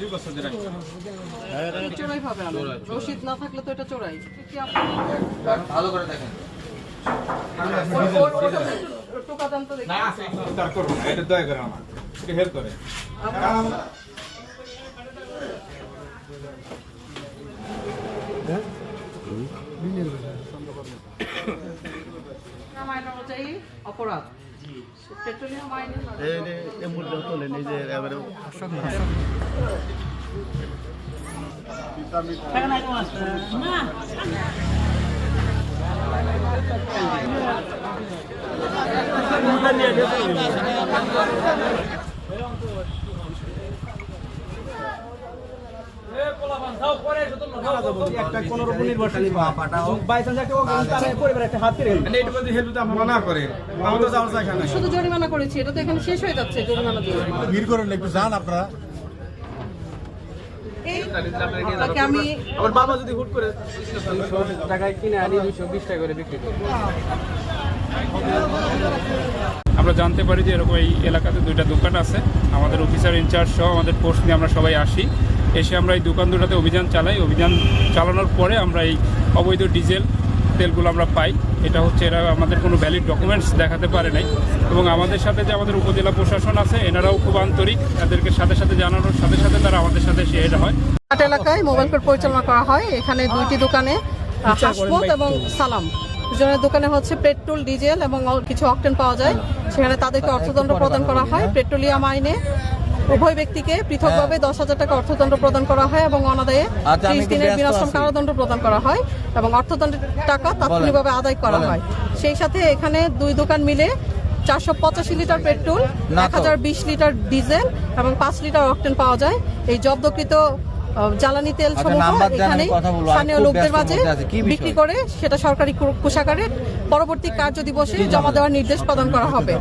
2 বছর ধরে চোরাই পাবে না, রসিদ না থাকলে তো এটা চোরাই। ভালো করে দেখেন। টোকা দাম তো দেখি। না আছে তার করব না, এটা দয়া করে আমার এটা হেল্প করে। আইন অনুযায়ী অপরাধ। পেট্রোলিয়াম আইনে এই মুদ্রা তোলেন এই যে এবারে একটা কোন রকম নির্ভরশীল বাইচান্স একটা পরিবার একটা হাত কেড়ে মানে এটা যদি হেল্প আমরা না করে আমরা তো যাওয়ার জায়গা নাই। শুধু জরিমানা করেছি, এটা তো এখানে শেষ হয়ে যাচ্ছে জরিমানা দিয়ে। ভিড় করেন একটু যান আপনারা। আপনাকে আমি আমার বাবা যদি হুট করে 200 টাকায় কিনে আনি 220 টাকা করে বিক্রি করে। আমরা জানতে পারি যে এরকম এই এলাকাতে 2টা দোকান আছে। আমাদের অফিসার ইনচার্জ সহ আমাদের পোস্ট নিয়ে আমরা সবাই আসি, এসে আমরা এই দোকান দুটাতে অভিযান চালাই। অভিযান চালানোর পরে আমরা এই অবৈধ ডিজেল তেলগুলো আমরা পাই। এটা হচ্ছে এরা আমাদের কোনো ভ্যালিড ডকুমেন্টস দেখাতে পারে নাই, এবং আমাদের সাথে যে আমাদের উপজেলা প্রশাসন আছে এনারাও খুব আন্তরিক, তাদেরকে সাথে সাথে জানানোর সাথে সাথে তারা আমাদের সাথে শেয়ার হয়। হাট এলাকায় মোবাইল কোর্ট পরিচালনা করা হয়। এখানে 2টি দোকানে হাসমত এবং সালাম দুজনের দোকানে হচ্ছে পেট্রোল, ডিজেল এবং কিছু অকটেন পাওয়া যায়। সেখানে তাদেরকে অর্থদণ্ড প্রদান করা হয়। পেট্রোলিয়াম আইনে উভয় ব্যক্তিকে পৃথকভাবে 10,000 টাকা অর্থদণ্ড প্রদান করা হয় এবং অনাদায়ে 30 দিনের বিনাশ্রম কারাদণ্ড প্রদান করা হয় এবং অর্থদণ্ডের টাকা তাৎক্ষণিকভাবে আদায় করা হয়। সেই সাথে এখানে 2 দোকান মিলে 485 লিটার পেট্রোল, 1020 লিটার ডিজেল এবং 5 লিটার অকটেন পাওয়া যায়। এই জব্দকৃত জ্বালানি তেল সমূহ এখানে স্থানীয় লোকদের মাঝে বিক্রি করে সেটা সরকারি কোষাগারে পরবর্তী কার্য দিবসে জমা দেওয়ার নির্দেশ প্রদান করা হবে।